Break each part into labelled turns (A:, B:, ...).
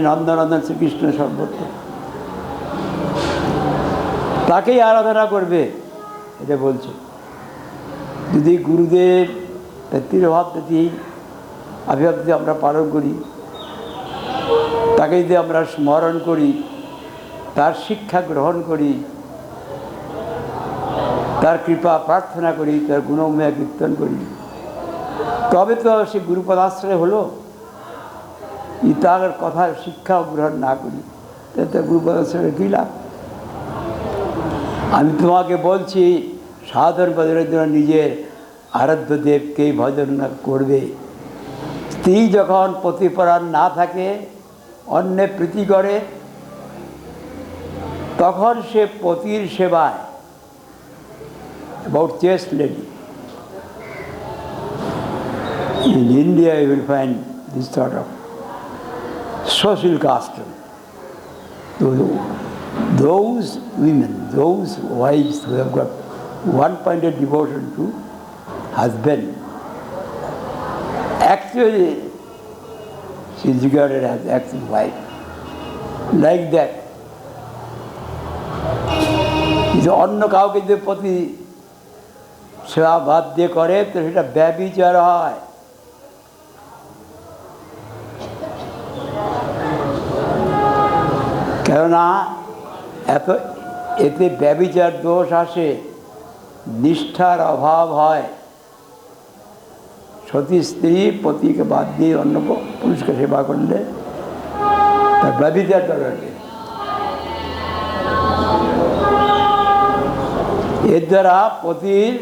A: নন্দনন্দন শ্রীকৃষ্ণ সর্বত্র, তাকেই আরাধনা করবে, এটা বলছে। যদি গুরুদেব তিরোভাব প্রতি আবির্ভাব যদি আমরা পালন করি, তাকে যদি আমরা স্মরণ করি, তার শিক্ষা গ্রহণ করি, তার কৃপা প্রার্থনা করি, তার গুণময় কীর্তন করি, তবে তো সে গুরুপদাশ্রয় হলো। তার কথার শিক্ষা গ্রহণ না করি তাতে গুরুপদাশ্রয়ের কী লাভ? আমি তোমাকে বলছি, সাধন ভজনের জন্য নিজের আরাধ্য দেবকেই ভজন করবে। স্ত্রী যখন পতিপরায়ণ না থাকে, অন্যে প্রীতি করে, তখন সে পতির সেবায়, about chaste lady. In India you will find this sort of social custom. Those women, those wives who have got one-pointed devotion to husband, actually she is regarded as actual wife. Like that. অন্য কাউকে যে প্রতি সেবা বাদ দিয়ে করে, তো সেটা ব্যভিচার হয়। কেননা এতে ব্যভিচার দোষ আসে, নিষ্ঠার অভাব হয়। সতী স্ত্রী পতিকে বাদ দিয়ে অন্য পুরুষকে সেবা করলে তার ব্যভিচার ধরে। এর দ্বারা পতির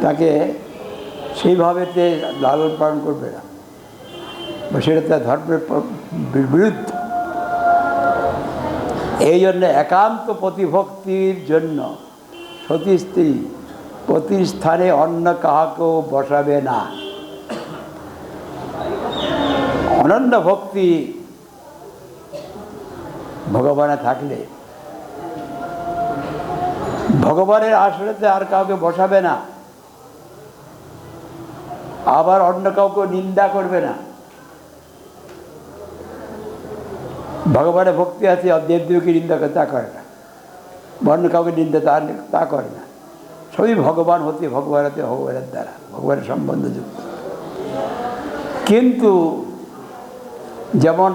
A: তাকে সেইভাবে লালন পালন করবে না, বা সেটা তার ধর্মের বিরুদ্ধ। এই জন্য একান্ত প্রতিভক্তির জন্য সতী স্ত্রী পতির স্থানে অন্য কাহাকেও বসাবে না। অনন্য ভক্তি ভগবানে থাকলে ভগবানের আসলেতে আর কাউকে বসাবে না, আবার অন্য কাউকে নিন্দা করবে না। ভগবানের ভক্তি আছে, দেবদেবীকে নিন্দা করে তা করে না, অন্য কাউকে নিন্দা তা করে না। সবই ভগবান হতে, ভগবানের দ্বারা, ভগবানের সম্বন্ধযুক্ত। কিন্তু যেমন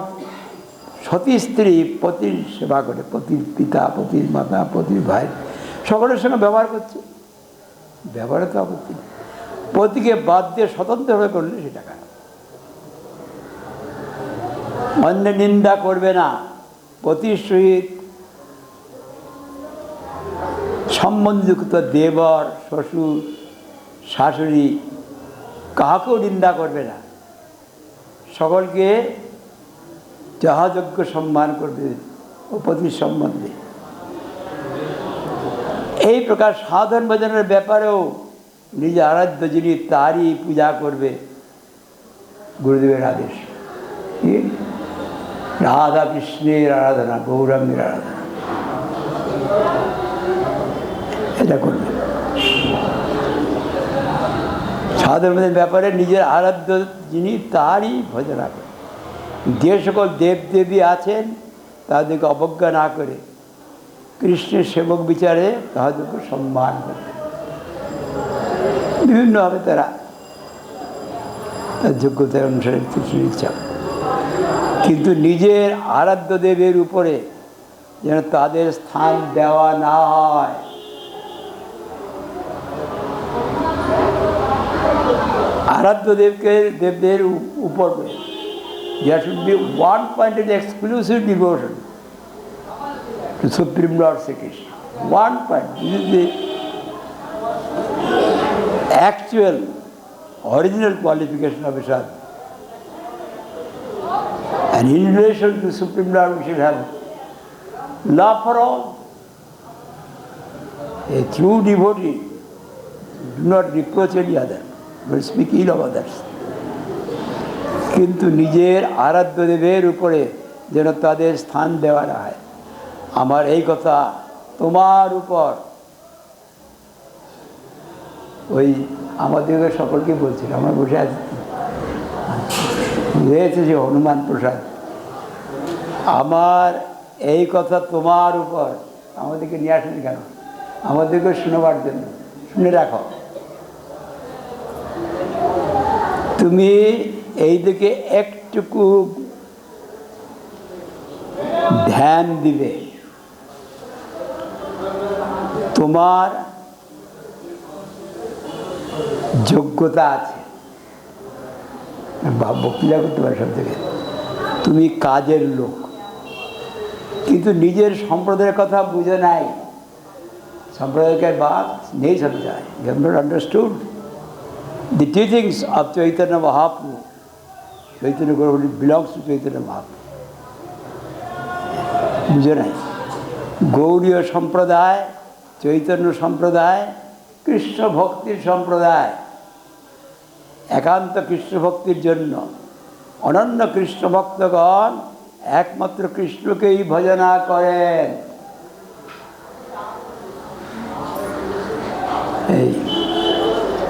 A: সতী স্ত্রী পতির সেবা করে, পতির পিতা, পতির মাতা, পতির ভাই, সকলের সঙ্গে ব্যবহার করছে, ব্যবহারে তো আপত্তি নেই। পতিকে বাদ দিয়ে স্বতন্ত্রভাবে করলে সেটা খারাপ। অন্য নিন্দা করবে না, পতির সহিত সম্বন্ধযুক্ত দেবর, শ্বশুর, শাশুড়ি কাহাকেও নিন্দা করবে না, সকলকে যথাযোগ্য সম্মান করবে ও পতির সম্বন্ধে। এই প্রকার সাধন ভজনের ব্যাপারেও নিজ আরাধ্য যিনি, তারই পূজা করবে গুরুদেবের আদেশ। রাধা কৃষ্ণের আরাধনা, গৌরাঙ্গের আরাধনা, এটা করবে। সাধন ভজনের ব্যাপারে নিজের আরাধ্য যিনি, তারই ভজনা করবে। যে সকল দেবদেবী আছেন তাদেরকে অবজ্ঞা না করে কৃষ্ণের সেবক বিচারে তাহাদেরকে সম্মান করবে। বিভিন্নভাবে তারা তার যোগ্যতার অনুসারে কৃষ্ণের ইচ্ছা, কিন্তু নিজের আরাধ্য দেবের উপরে যেন তাদের স্থান দেওয়া না হয়। আরাধ্য দেবদের উপর there should be one-pointed exclusive devotion to Supreme Lord Sri Krishna. One point. This is the actual, original qualification of a sadhu. And in relation to Supreme Lord, we should have love for all. A true devotee do not reproach any other, but speak ill of others. কিন্তু নিজের আরাধ্য দেবের উপরে যেন তাদের স্থান দেওয়া না হয়। আমার এই কথা তোমার উপর, ওই আমাদের সকলকে বলছিল, আমরা বসে আছি, হয়েছে যে হনুমান প্রসাদ, আমার এই কথা তোমার উপর আমাদেরকে নিয়ে আসেন কেন? আমাদেরকে শোনাবার জন্য। শুনে রাখো, তুমি এই দিকে একটুকু ধ্যান দিবে, তোমার যোগ্যতা আছে, বক্তৃতা করতে পারে সব থেকে, তুমি কাজের লোক, কিন্তু নিজের সম্প্রদায়ের কথা বুঝে নাই। সম্প্রদায়কে বাদ নেই সমঝায়। You have not understood the teachings of Chaitanya Mahaprabhu. Chaitanya Guru belongs to Chaitanya Mahaprabhu. বুঝে নাই। গৌড়ীয় সম্প্রদায়, চৈতন্য সম্প্রদায় কৃষ্ণ ভক্তির সম্প্রদায়, একান্ত কৃষ্ণ ভক্তির জন্য অনন্য কৃষ্ণ ভক্তগণ একমাত্র কৃষ্ণকেই ভজনা করেন।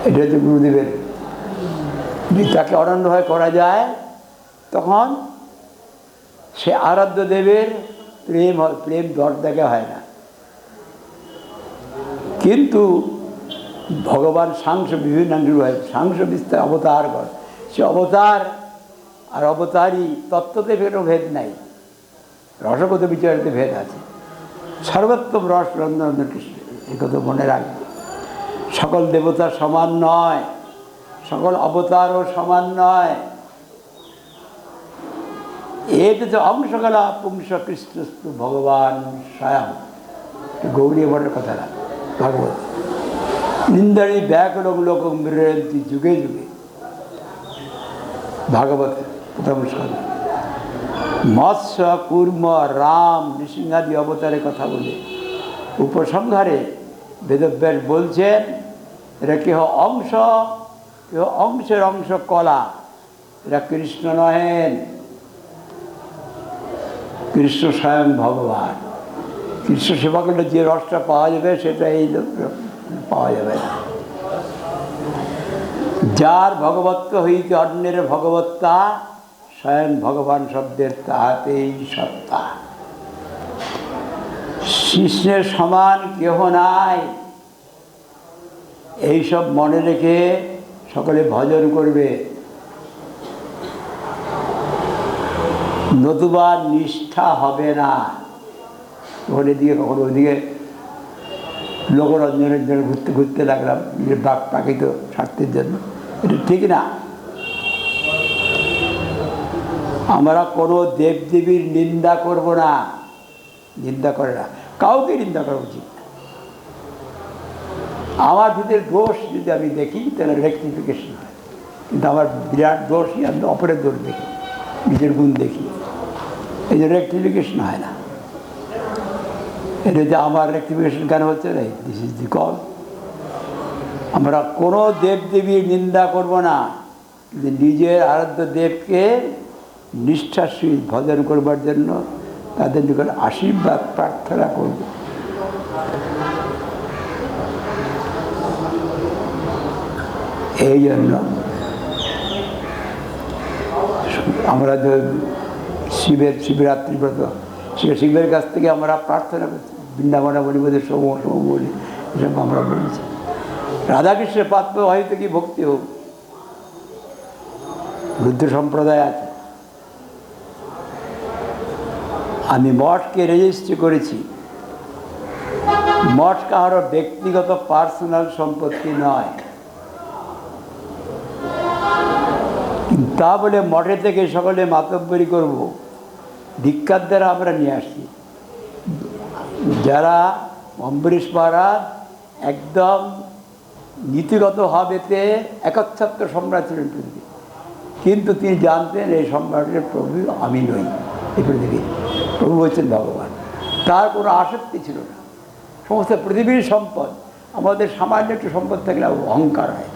A: এটা হচ্ছে গুরুদেবের, যদি তাকে অনন্যভাবে করা যায় তখন সে আরাধ্য দেবের প্রেম হয়, প্রেম দর দেখা হয় না। কিন্তু ভগবান সাংস বিভিন্ন হয়, সাংস বিস্তার অবতার কর, সে অবতার আর অবতারই তত্ত্বতে কোনো ভেদ নাই, রসগত বিচারিতে ভেদ আছে। সর্বোত্তম রস রন্ধন কৃষ্ণ, এ কথা মনে রাখবে। সকল দেবতা সমান নয়, সকল অবতারও সমান নয়। এতে যে অংশকলা পুংস কৃষ্ণস্তু ভগবান স্বয়ং, গৌরী মনের কথা না ভাগবত। নিন্দারী ব্যাকরণ লোক মৃন্তি যুগে যুগে, ভাগবত প্রথম স্কন্ধ। মৎস্য কুর্ম রাম নৃসিংহাদি অবতারের কথা বলে উপসংহারে বেদব্যাস বলছেন, এরা কেহ অংশ, কেহ অংশের অংশ কলা, এরা কৃষ্ণ নহেন, কৃষ্ণ স্বয়ং ভগবান। কৃষ্ণ সেবা করলে যে রসটা পাওয়া যাবে সেটা এই পাওয়া যাবে না। যার ভগবত্ব হইতে অন্যের ভগবত্তা, স্বয়ং ভগবান শব্দের তাহাতেই সত্তা। কৃষ্ণের সমান কেহ নাই, এইসব মনে রেখে সকলে ভজন করবে, নতুবা নিষ্ঠা হবে না। তখন এদিকে কখনো ওইদিকে লোকরঞ্জনের জন্য ঘুরতে ঘুরতে লাগলাম, নিজের প্রাকৃত স্বার্থের জন্য, এটা ঠিক না। আমরা কোনো দেবদেবীর নিন্দা করব না, নিন্দা করে না, কাউকে নিন্দা করা উচিত না। আমার ভিতরে দোষ যদি আমি দেখি তাহলে রেকটিফিকেশন হয়, কিন্তু আমার বিরাট দোষই আমি অপরের দোষ দেখি, নিজের গুণ দেখি, এই যে রেকটিফিকেশন হয় না। এটা যে আমার রেকটিফিকেশন কেন হচ্ছে না, দিস ইজ দি কজ। আমরা কোনো দেবদেবীর নিন্দা করব না, কিন্তু নিজের আরাধ্য দেবকে নিষ্ঠার সহিত ভজন করবার জন্য তাদের নিকট আশীর্বাদ প্রার্থনা করব। এই জন্য আমরা যে শিবরাত্রি ব্রত, শিবের কাছ থেকে আমরা প্রার্থনা করছি, বৃন্দাবনা বলি বোধ সম বলি, এসব আমরা বলেছি। রাধাকৃষ্ণের পাত্র হয়তো কি ভক্তি হোক, রুদ্র সম্প্রদায় আছে। আমি মঠকে রেজিস্ট্রি করেছি, মঠ কাহারও ব্যক্তিগত পার্সোনাল সম্পত্তি নয়। তা বলে মঠে থেকে সকলে মাতব্বরি করব, দীক্ষার দ্বারা আমরা নিয়ে আসছি। যারা অম্বরীশ মহারাজ একদম নীতিগত ভাবেতে একচ্ছত্র সম্রাট ছিলেন পৃথিবী, কিন্তু তিনি জানতেন এই সম্রাটের প্রভু আমি নই, এই পৃথিবী প্রভু হচ্ছেন ভগবান। তার কোনো আসক্তি ছিল না, সমস্ত পৃথিবীর সম্পদ, আমাদের সামান্য একটু সম্পদ থাকলে অহংকার হয়।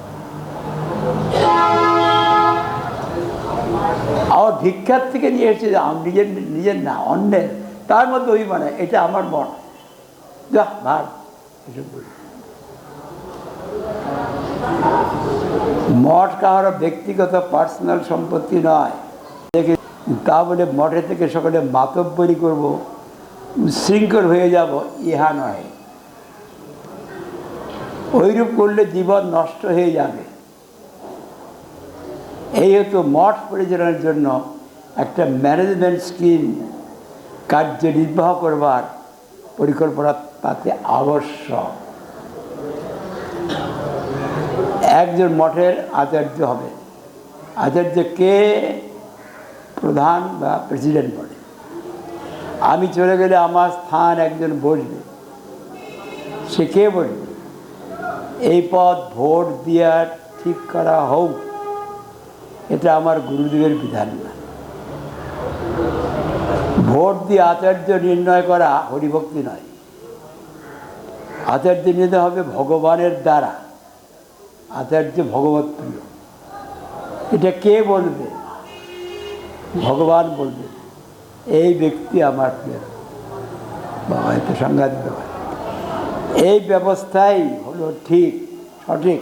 A: আমার ভিক্ষার থেকে নিয়ে এসেছে, নিজের নিজের না অন্যের, তার মধ্যে অভিমান, এটা আমার মঠ, যা ভার এসব বলি। মঠ কাহারও ব্যক্তিগত পার্সোনাল সম্পত্তি নয়। তা বলে মঠে থেকে সকলে মাতব্বরি করব, উচ্ছৃঙ্খল হয়ে যাব, ইহা নয়। ওইরূপ করলে জীবন নষ্ট হয়ে যাবে। এই হতো মঠ পরিচালনার জন্য একটা ম্যানেজমেন্ট স্কিম কার্যনির্বাহ করবার পরিকল্পনা তাতে আবশ্যক। একজন মঠের আচার্য হবে। আচার্যকে প্রধান বা প্রেসিডেন্ট বলে। আমি চলে গেলে আমার স্থান একজন বসবে। সে কে বসবে? এই পদ ভোট দিয়ে ঠিক করা হোক, এটা আমার গুরুদেবের বিধান না। ভোট দিয়ে আচার্য নির্ণয় করা হরিভক্তি নয়। আচার্য নিতে হবে ভগবানের দ্বারা। আচার্য ভগবত প্রিয়। এটা কে বলবে? ভগবান বলবে এই ব্যক্তি আমার প্রিয়। বাবা, এত সাংঘাতিক ব্যাপার। এই ব্যবস্থাই হলো ঠিক, সঠিক।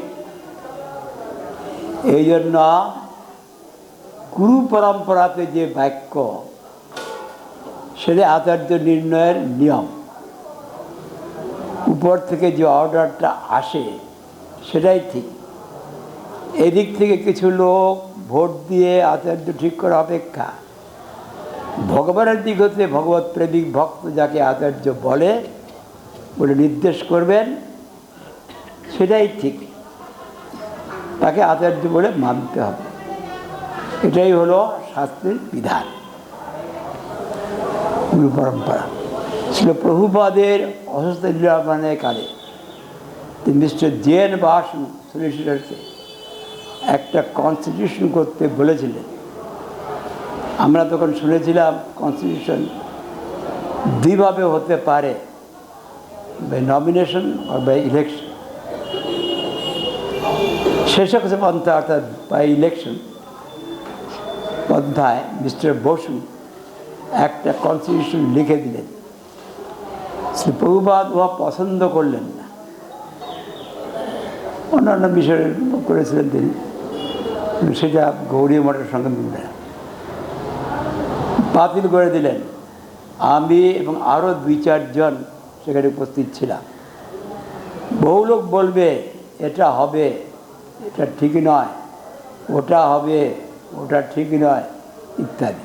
A: এই জন্য গুরু পরম্পরাতে যে বাক্য, সেটা আচার্য নির্ণয়ের নিয়ম। উপর থেকে যে অর্ডারটা আসে সেটাই ঠিক। এদিক থেকে কিছু লোক ভোট দিয়ে আচার্য ঠিক করা অপেক্ষা ভগবানের দিক হতে ভগবত প্রেমিক ভক্ত যাকে আচার্য বলে নির্দেশ করবেন, সেটাই ঠিক। তাকে আচার্য বলে মানতে হবে। এটাই হলো শাস্ত্রের বিধান, গুরু পরম্পরা। ছিল প্রভুপাদের অসুস্থ লীলাবনের কালে তিনি মিস্টার জেন বাসু সলিসিটরকে একটা কনস্টিটিউশন করতে বলেছিলেন। আমরা তখন শুনেছিলাম কনস্টিটিউশন দুইভাবে হতে পারে, বাই নমিনেশন আর বাই ইলেকশন। শেষক পন্থা অর্থাৎ বাই ইলেকশন পন্থায় মিস্টার বসু একটা কনস্টিটিউশন লিখে দিলেন। শ্রী প্রভুপাদ উহা পছন্দ করলেন না। অন্যান্য বিষয়ে করেছিলেন তিনি, সেটা গৌড়ীয় মঠের সঙ্গে মিলবে না। বাতিল করে দিলেন। আমি এবং আরও 2-4 জন সেখানে উপস্থিত ছিলাম। বহু লোক বলবে এটা হবে, এটা ঠিক নয়, ওটা হবে, ওটা ঠিক নয়, ইত্যাদি।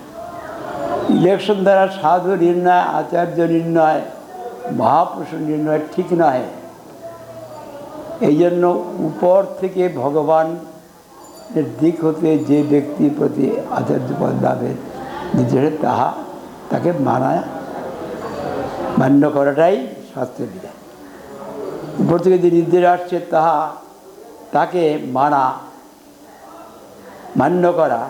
A: ইলেকশন দ্বারা সাধু নির্ণয়, আচার্য নির্ণয়, মহাপুরুষ নির্ণয় ঠিক নয়। এই জন্য উপর থেকে ভগবানের দিক হতে যে ব্যক্তির প্রতি আচার্য পদ লাভের নির্দেশে তাকে মান্য করাটাই শাস্ত্রের বিধান। উপর থেকে যে নির্দেশ আসছে তাকে মান্য করা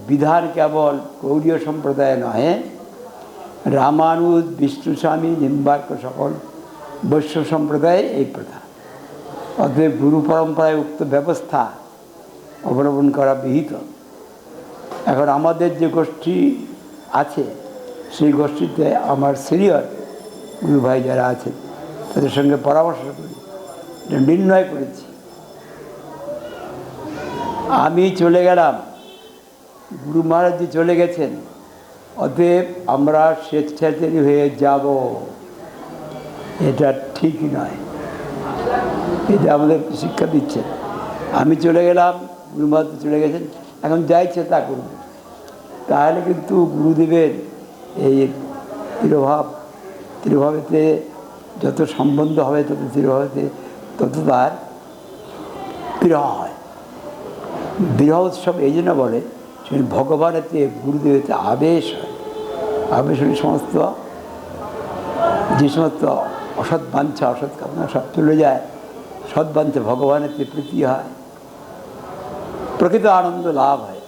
A: বিধান কেবল গৌড়ীয় সম্প্রদায় নহে, রামানুজ, বিষ্ণুস্বামী, নিম্বার্ক সকল বৈষ্ণব সম্প্রদায়ে এই প্রথা। অতএব গুরু পরম্পরায় উক্ত ব্যবস্থা অবলম্বন করা বিহিত। এখন আমাদের যে গোষ্ঠী আছে, সেই গোষ্ঠীতে আমার সিনিয়র গুরু ভাই যারা আছেন তাদের সঙ্গে পরামর্শ করি, নির্ণয় করেছি। আমি চলে গেলাম, গুরু মহারাজজি চলে গেছেন, অতএব আমরা স্বেচ্ছাচারী হয়ে যাব, এটা ঠিক নয়। এটা আমাদের শিক্ষা দিচ্ছে। আমি চলে গেলাম, গুরু মহারাজ চলে গেছেন, এখন যা ইচ্ছে তা করব। তাহলে কিন্তু গুরুদেবের এই তিরোভাবেতে যত সম্বন্ধ হবে, তত তিরোভাবেতে তত তার বিরহ হয়। বিরহ উৎসব এই জন্য বলে, সেই ভগবানেতে গুরুদেবেতে আবেশ হয়। আবেশ হলে যে সমস্ত অসৎ বাঞ্ছা, অসৎ কামনা সব চলে যায়। সৎ বাঞ্ছা ভগবানেতে প্রীতি হয়, প্রকৃত আনন্দ লাভ হয়।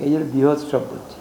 A: এই জন্য বৃহৎসব বলছে।